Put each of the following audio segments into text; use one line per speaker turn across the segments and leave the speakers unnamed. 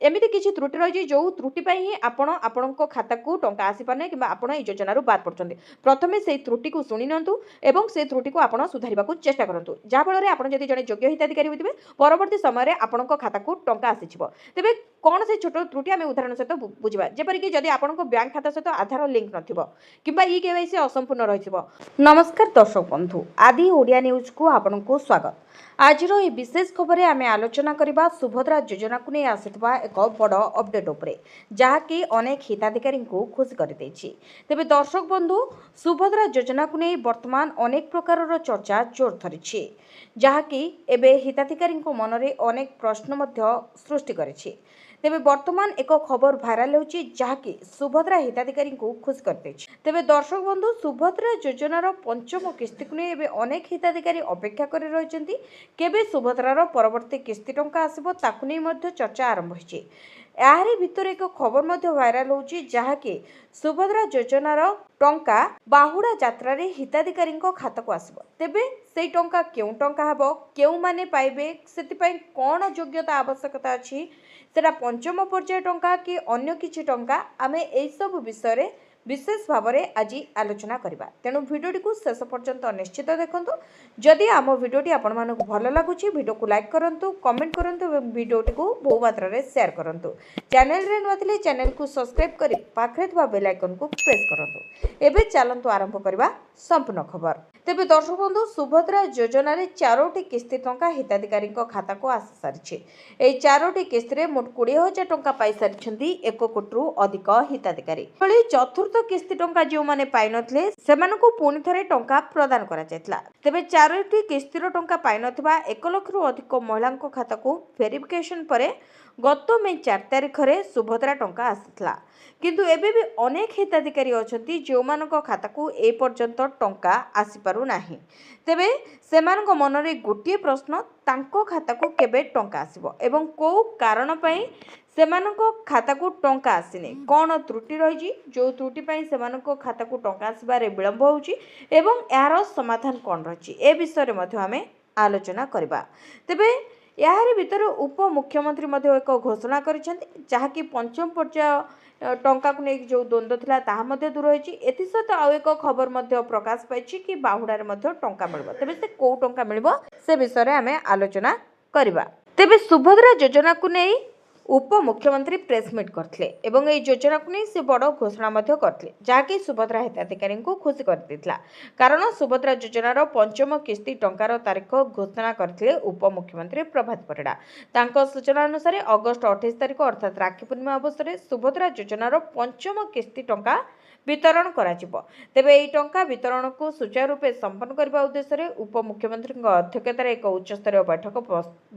एमती किसी त्रुटि रही जो त्रुटि ही आपण खाता को टंका आसी पारे कि आपण ये योजन बाद पड़ते प्रथम से त्रुटि को शुणी निंतु से त्रुटि को आप सुधार चेष्टा करूँ जहाँफल आप जब जड़े योग्य हिताधिकारी होते परवर्त समय आपण खाता को टंका आसीज तेज कौन से छोट त्रुटि आम उदाहरण सहित बुझा जपरिक जब आपण बैंक खाता सहित आधार लिंक ना कि केवाईसी असंपूर्ण रही। नमस्कार दर्शक बंधु आदि ओडिया न्यूज को आपण को स्वागत। आज ये विशेष खबर में आम आलोचना करवा सुभद्रा योजना को नहीं आसिथिबा एक बड़ अपडेट उपरे जहाँकि अनेक हिताधिकारी को खुशी कर तेज दर्शक बंधु सुभद्रा योजना को नहीं वर्तमान अनेक प्रकार चर्चा जोर धरी जहाँकि एबे हिताधिकारी मन में अनेक प्रश्न सृष्टि करिछि। तेबे वर्तमान एक खबर भाइराल होछि जहाँकि सुभद्रा हिताधिकारी को खुश करते तेबे दर्शक बंधु सुभद्रा योजनार पंचम किस्ती को नहीं अनेक हिताधिकारी अपेक्षा कर रही केबे सुभद्रार परवर्ती किस्ती टंका आसिबो ताकु नै मध्य चर्चा आरंभ होछि। यारी भितर एक खबर मध्य भाइराल होछि जहाँकि सुभद्रा योजनार टंका बाहुड़ा यात्रा रे हिताधिकारी खाता को आसिबो तेबे सेई टंका केउ टंका हेबो केउ माने पाइबे सेतिपई कोन योग्यता आवश्यकता अछि सेटा पंचम पर्याय टंका कि अन्य किछि टंका आमे एई सब विषय रे विशेष भाव में आज आलोचना करवा तेणु भिडियोटी को शेष पर्यंत निश्चित देखूँ। जदि आम भिडियोटी आपण मानक भल लगुच भिडियो को लाइक करूँ कमेंट करूँ और भिडियोटी को बहु मात्रा रे शेयर करूँ। चैनल रे नुआ चैनल को सब्सक्राइब कर पाखरे थिबा बेल आइकन को प्रेस करूँ। एबे चलंतु आरंभ करवा संपूर्ण खबर। तेबे दर्शक बंधु सुभद्रा योजना रे 4टी किस्ती टंका हिताधिकारी खाता को आसी सारी एई 4टी किस्ती रे मोट 20,000 टंका पाई सारी 1 कोटी अधिक हिताधिकारी चतुर्थ किस्ती टंका जो माने पाई नथिले सेमानकु पुनि थरे टंका प्रदान करा जायतला। तेबे 4टी किस्तीर टंका पाई नथिबा 1 लाख रु अधिक महिलांको खाता को वेरिफिकेशन परे गत मे 4 तारिख रे सुभद्रा टंका आसितला किंतु एबे भी अनेक हिताधिकारी अछंती जो मानक खाता को ए पर्यंत टंका आसी पारु नाही। तेबे सेमानक मन रे गोटिए प्रश्न तांको खाता को केबे टंका आसीबो एवं को कारण पई सेमानक खाता को टंका आसीने कौन त्रुटि रही जो त्रुटि पई सेमानक खाता को टंका आसबारे विलंब होउची एवं यार समाधान कौन रही ए विषय में आमे आलोचना करबा। तेबे यार भीतर उप मुख्यमंत्री एक घोषणा करिसेंती जहाँकि पंचम पर्याय टंका को लेकिन जो द्वंद्व थिला ताहा मध्य दूर होइची एथि सहित आउ एक खबर मध्य प्रकाश पाइछि कि बाहुडारे मध्य टंका मिलबो तेबे से को टंका मिलबो से विषय रे आमे आलोचना करबा। तेबे सुभद्रा योजना को नै उप मुख्यमंत्री प्रेसमिट करथिले एवं ए योजना को नहीं से बड़ घोषणा करथिले जहाँकि सुभद्रा हिताधिकारी को खुशी कर देथिला कारण सुभद्रा योजनार पंचम किस्ती टंकार तारीख घोषणा करथिले उप मुख्यमंत्री प्रभात परिड़ा। तांको सूचना अनुसार अगस्ट 28 तारीख अर्थात राखी पूर्णिमा अवसर में सुभद्रा योजनार पंचम किस्ती टंका वितरण कराजिबो। तेबे एई टंका वितरण को सुचारू रूपे संपन्न करबा उद्देश्य उप मुख्यमंत्री अध्यक्षतार एक उच्चस्तरीय बैठक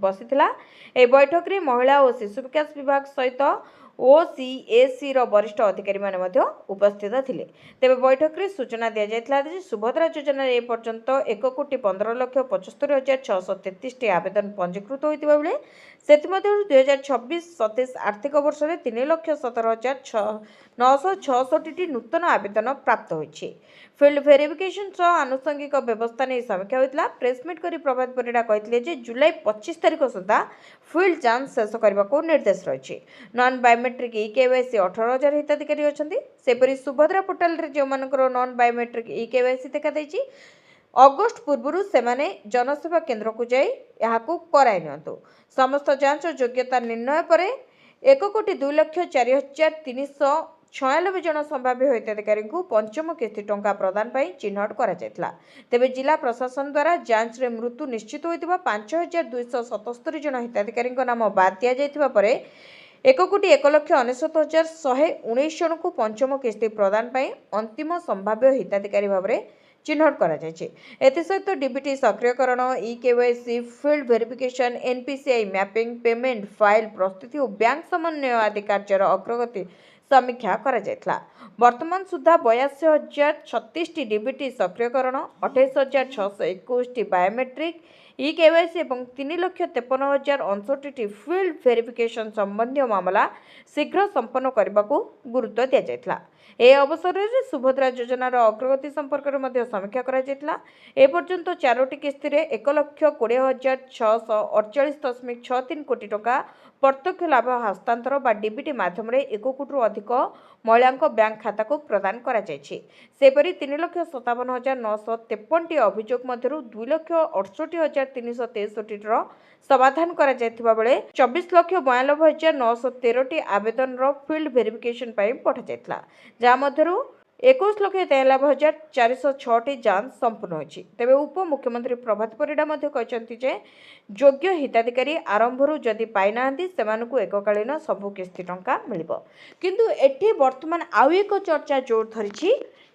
बसिथिला। ए बैठक रे महिला और शिशु विकास विभाग सहित ओसीएसी वरिष्ठ अधिकारी माने उपस्थित थिले। तेबे बैठक रे सूचना दिया जायतला जे सुभद्रा योजना ए पर्यंत 1,15,75,633 टी आवेदन पंजीकृत होइतिबा बेले सेतिमध्यरु 2026-27 आर्थिक वर्ष रे 3,17,966 टी नूतन आवेदन प्राप्त होइछि। फील्ड वेरिफिकेशन सह आनुषंगिक व्यवस्था नहीं समीक्षा होइतला। प्रेसमिट करी प्रभात परिड़ा कहितले जे जुलाई 25 तारिख सुधा फील्ड जांच शेष करबा को निर्देश रहिछि। नॉन बायोमेट्रिक ई-केवाईसी 18,000 हिताधिकारी अछंती सेपरि सुभद्रा पोर्टल रे जे मानकर नॉन बायोमेट्रिक ई-केवाईसी देखा दैछि अगस्त पूर्व सेमाने जनसेवा केंद्र को जाई याहाकू कराई नियंतु। समस्त जांच और योग्यता निर्णय परे 1,02,04,396 जन संभाव्य हिताधिकारी को पंचम किस्ती टंका प्रदान पर चिन्हट करा जायतला। तेबे जिला प्रशासन द्वारा जांच रे मृत्यु निश्चित होइतिबा 5,277 जन हिताधिकारी नाम बाद दिया जायतिबा परे 1,01,99,119 जन को पंचम किस्ती प्रदान पर अंतिम संभाव्य हिताधिकारी भाव में चिन्हट करा जायछि। एथि सहित डीबीटी सक्रियकरण e KYC field verification NPCI mapping payment file प्रस्तुति और बैंक समन्वय आदि कार्यर अग्रगति समीक्षा करा जायतला। वर्तमान सुधा 82,036 टी डीबीटी सक्रियकरण 28,621 टी बायोमेट्रिक ई-केवाईसी और 3,53,069 टी फील्ड वेरिफिकेशन संबंधी मामला शीघ्र संपन्न करने को गुरुत्व दि जायतला। ए अवसर में सुभद्रा योजनार अग्रगति संपर्क में समीक्षा करा जायतला। ए पर्यंत 4टी किस्ती रे 1,20,648.63 कोटी टंका प्रत्यक्ष लाभ हस्तांतर बा डीबीटी माध्यम 1 कोटी अधिक महिला बैंक खाता को प्रदान करा जायछि। सेपरि 3,57,953 अभियोग मध्यरु 2,68,363 समाधान करा जायथिबा बेले 24,92,913 आवेदन फील्ड वेरिफिकेशन पठा जायतला, जहाँ मध्यरु 21,93,406 जांच संपूर्ण होछि। तेबे उप मुख्यमंत्री प्रभात परिडा कहते जे योग्य हिताधिकारी आरंभरू जदि पाइनाहांती सेमानकु एककालीन सबु किस्ती टंका मिलिबो। किंतु एठी वर्तमान आउ एक चर्चा जोर धरिछि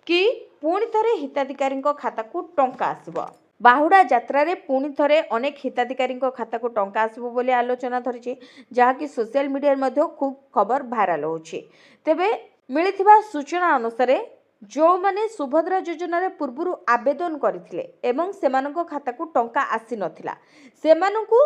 कि पुणी थरे हिताधिकारी खाता को टंका आसिबो। बाहुड़ा यात्रा रे पुणी थरे अनेक हिताधिकारी खाता को टंका आसिबो बोली आलोचना धरिछि, जहाँकि सोशल मीडिया मध्ये खूब खबर भाइराल होछि। तेबे मिलिथिबा सूचना अनुसार जो माने सुभद्रा योजना रे पूर्वरु आवेदन करथिले एवं सेमानक खाता को टंका आसी नथिला, सेमानकु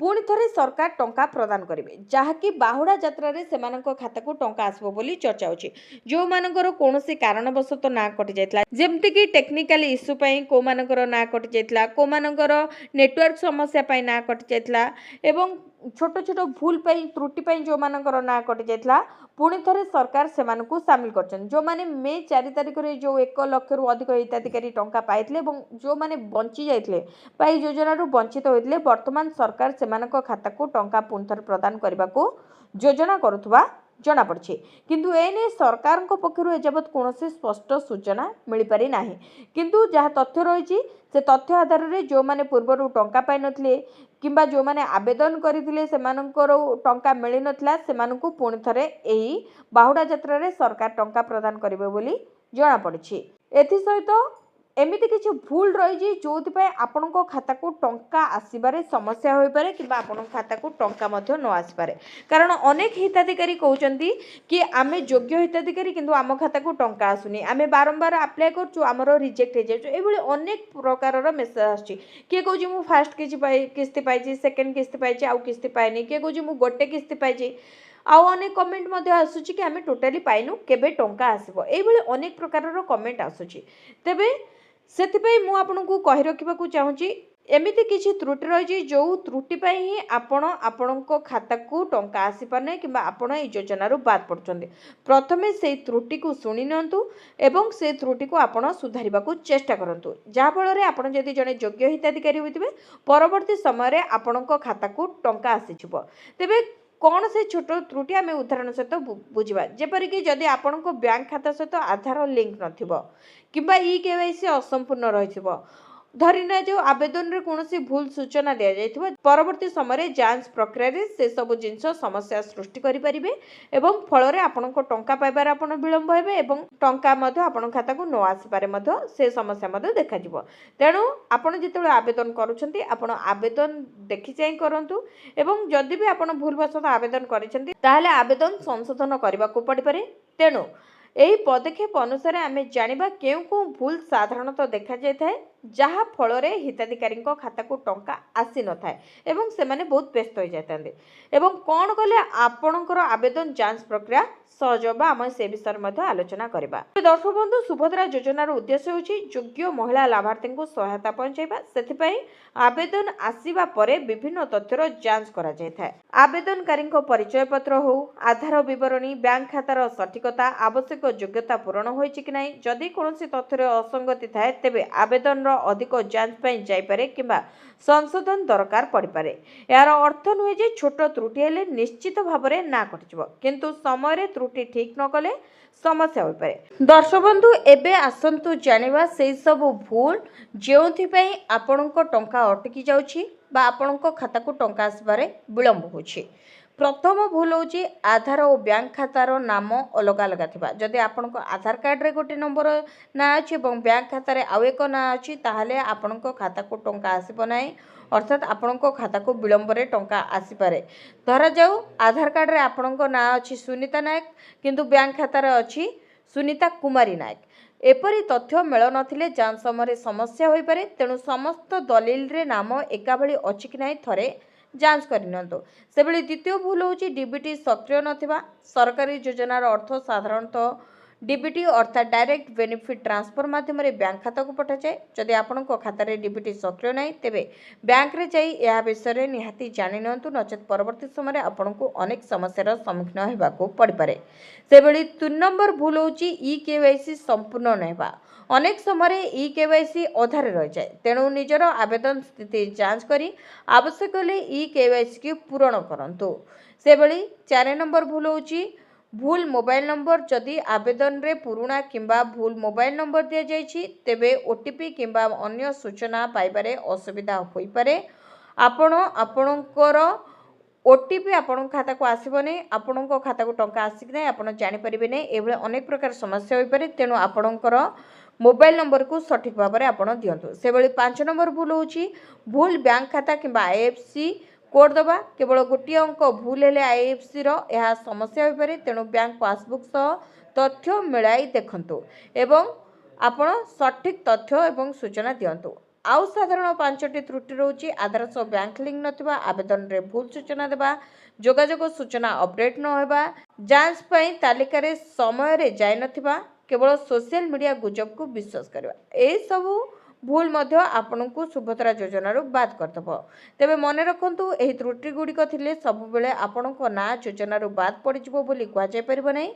पुणी थरे सरकार टंका प्रदान करिवे, जहाँकि बाहुड़ा यात्रा रे सेमानक खाता को टंका आसबो बोली चर्चा होछि। जो मानकर कोनोसी कारणवशत ना कटि जायतला, जेमति कि टेक्निकल इश्यू पई को मानकर ना कटि जायतला, को मानकर नेटवर्क समस्या पई ना कटि जायतला एवं छोट छोट भूल पई त्रुटि पई जो मानकर ना कटि जायतला, पुणी थरे सरकार सेमानकु शामिल करछन। जो माने मे 4 तारिख रे जो 1 लाख रु अधिक हिताधिकारी टंका पाइथिले एवं जो माने बंची जायथिले पाई योजना रु वंचित होइथिले, वर्तमान सरकार सेमानक खाता को टंका पुणी थरे प्रदान करबाको योजना करुथबा जना पड़छि। किंतु एने सरकार को पक्षरु एजाबत कोनोसी स्पष्ट सूचना मिल पारि नाही। किंतु जहाँ तथ्य रही से तथ्य आधार रे जो माने पूर्वरु टंका पाइ नथिले किंबा जो माने आवेदन करिथिले सेमानकर टंका मिली नथिला, सेमानकु पुणी थरे एही बाहुड़ा यात्रा रे सरकार टंका प्रदान करिवे बोली जना पड़छि। एथि सहित एमिति किछि भूल रही जो आपणको खाता को टंका आसबारे समस्या हो पारे कि आपण खाता को टंका मध्य न आसपारे। कारण अनेक हिताधिकारी कहउचंती कि आमे योग्य हिताधिकारी किंतु आम खाता को टंका आसुनी, आमे बारंबार अप्लाई करछु हमरो रिजेक्ट हो जाय। एबोली अनेक प्रकारर मेसेज आछि। किए कहउची मु फर्स्ट किस्ती पाइछि, सेकंड किस्ती पाइछि, आउ किस्ती पाइनी, किए कहउची मु गोटे किस्ती पाइछि, आउ अनेक कमेंट मध्य आसुछि कि आमे टोटाली पाइनु, केबे टंका आसीबो, एबोली अनेक प्रकारर कमेंट आसुछि। तेबे सेथिपई मु आपनकु कहि रखिबाकू चाहूची, एमिति किछि त्रुटि रही जो त्रुटि पई ही आपणको खाता को टंका आसी पाने किंबा आपण ए योजना रु बाद पड़छन्ते। प्रथमे से त्रुटि को सुनि नंतु एवं से त्रुटि को आपण सुधारिबाकू चेष्टा करंतु, जहा फल रे आपण जदि जने योग्य हिताधिकारी होइतिबे परवर्ती समय रे आपणको खाता को टंका आसीछिबो। तेबे कौन से छोट त्रुटि आम उदाहरण सहित बुझा, जेपरिक जदि आपणको बैंक खाता सहित आधार लिंक नथिबो किंबा ई-केवाईसी असंपूर्ण रहिथिबो, धरिना जो आवेदन रे कोनोसी भूल सूचना दिया जाइथिबो, परवर्ती समय जांच प्रक्रिया रे से सब जिंस समस्या सृष्टि करि परिबे एवं फल रे आपणको टंका पाइबार आपण विलंब हेबे एवं टंका मध्य आपण खाता को न आसी पारे मध्य से समस्या मध्य देखा जिवो। तेणु आपण जेतेबेले आवेदन करूछंती आपण आवेदन देखि चाहि करंतु एवं जदि भी आपण भूलवशत आवेदन करिसेंती ताहाले आवेदन संशोधन करबाकू पड़ि पारे। तेणु एही पदक्षेप अनुसार आमे जानिबा केउ को भूल साधारणतः देखा जाय थाए, जहा फल रे हिताधिकारी खाता को टंका आसी न थाए एवं से माने बहुत व्यस्त हो जाते एवं कौन कले आपणकर आवेदन जांच प्रक्रिया सहज बा आम से विषय में आलोचना करबा। दर्शक बंधु, सुभद्रा योजनार उद्देश्य होछि योग्य महिला लाभार्थी को सहायता पहुंचाइबा। सेथिपई आवेदन आसीबा परे विभिन्न तथ्यर जांच करा जाय थाए। आवेदनकारी परिचय पत्र हो, आधार विवरणी, बैंक खातार सठिकता, आवश्यक योग्यता पूरण होइछि कि नाही, जदि कोनोसी तथ्यर असंगति थाए तेबे आवेदन अधिक जांच पई जाय पारे किंबा संशोधन दरकार पड़ पारे। यार अर्थ नुहे जे छोट त्रुटि हेले निश्चित भावरे ना कटिजिवो, किंतु समय रे त्रुटि ठीक न कले समस्या हो पारे। दर्शक बंधु, एबे आसंतु जानिबा से सब भूल जेउथि पई आपणको टंका अटकी जाउछि बा आपणको खाता को टंका आसबारे विलंब होछि। प्रथम भूल होची आधार और बैंक खातार नाम अलग अलग थिबा। जदि आपनको आधार कार्ड रे गोटे नंबर ना अछि एवं बैंक खाता रे आउ एक ना अछि, ताहाले आपनको खाता को टंका आसीबो नाही, अर्थात आपनको खाता को विलंब रे टंका आसी पारे। धरा जाऊ आधार कार्ड रे आपनको ना अछि सुनीता नायक, किंतु बैंक खाता रे अछि सुनीता कुमारी नायक। एपरी तथ्य मेल नथिले जांच समय समस्या होई पारे। तेणु समस्त दलिल रे नाम एका भली अछि कि नाही थरे जांच करनियंतो। सेबली द्वितीय भूल होची डीबीटी सक्रिय नथिबा। सरकारी योजनार अर्थ साधारणतः डीबीटी अर्थात डायरेक्ट बेनिफिट ट्रांसफर माध्यम बैंक खाता को पठा जाए। जदि आपण खातार डीबीटी सक्रिय ना तेबे बैंक रे जाई यह विषय निहाती जानि नियंतु, नचेत परवर्ती समय आपण को अनेक समस्यार सम्मुखीन होबाको पड़ पारे। से बेली 3 नंबर भूल होची ई केवाईसी संपूर्ण नहेबा। अनेक समय ई केवाईसी अधारे रह जाए, तेणु निजर आवेदन स्थिति जांच करी आवश्यक हेले ई केवाईसी की पूरण करंतु। से बेली 4 नंबर भूल होची भूल मोबाइल नंबर। जदि आवेदन रे पुराणा किंबा भूल मोबाइल नंबर दिया जाइछि तेबे ओटीपी किंबा अन्य सूचना पाइबारे असुविधा होई पारे। आपणकर ओटीपी आपण खाता को आसीबने, आपण खाता को टंका आसिक नै आपण जानि परिबे नै। एबे अनेक प्रकार समस्या होई पारे, तेणु आपणकर मोबाइल नंबर को सठिक भाव में आपण दियंतु। से बेली 5 नंबर भूल होची भूल बैंक खाता किंबा आईएफसी कोड दबा। केवल गोटे अंक भूल हेले आईएफसी रो यह समस्या हो पारे, तेणु बैंक पासबुक सह तथ्य मिलाई देखंतु एवं आपण सठिक तथ्य एवं सूचना दियंतु। आउ साधारण 5टी त्रुटि रोची आधार सह बैंक लिंक नथिबा, आवेदन रे भूल सूचना देबा, जोगाजोग सूचना अपडेट न होबा, जांच पई तालिका रे समय रे जाय नथिबा, केवल सोशल मीडिया गुजब को विश्वास करबा। ए सबु भूल मध्य आपनकु सुभद्रा योजना रो बात करतबो। तेबे मने रखंतु एही त्रुटि गुडी थिले सब बेले आपनको ना योजना रो बात पड़ जिवो बोली कहा जाय परिबो नै।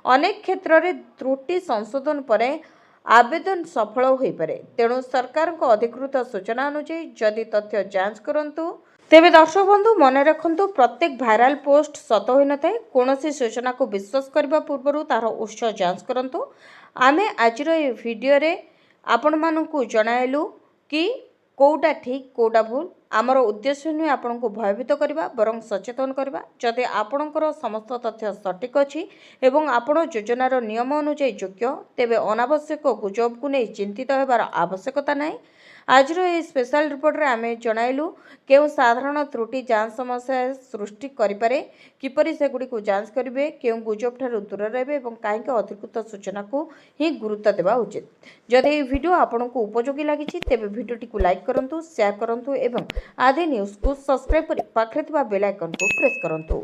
अनेक क्षेत्र रे त्रुटि संशोधन परे आवेदन सफल होई पारे, तेणु सरकार को अधिकृत सूचना अनुसार जदि तथ्य जांच करंतु। तेबे दर्शक बंधु मने रखंतु प्रत्येक भाइराल पोस्ट सत होई नथाय। कोनोसी सूचना को विश्वास करबा पूर्वरु तार उत्स जांच करंतु। आमे आजिरो ए वीडियो रे आपण मानकु जणाइलु कि कोउटा ठीक कोउटा भूल। आमर उद्देश्य नुहे आपण को भयभीत करबा बरं सचेतन करबा। जदि आपणकर समस्त तथ्य सठिक अछि एवं आपण योजनार नियम अनुसार योग्य, तेबे अनावश्यक गुजब को नहीं चिंतित हेबार आवश्यकता नाही। आज स्पेशल रिपोर्ट रे आमे जणाइलु केउ साधारण त्रुटि जांच समस्या सृष्टि करिपारे, किपरि सेगुडी को जांच करिवे, केउ गुजब ठारू दूर रहबे एवं काहेकि अधिकृत सूचना को ही गुरुत्व देबा उचित। जदि ए वीडियो आपनकु उपयोगी लागिछि तेबे वीडियोटी को लाइक करंतु, शेयर करंतु एवं आदि न्यूज़ को सब्सक्राइब करि पाखरे थिबा बेल आइकन को प्रेस करंतु।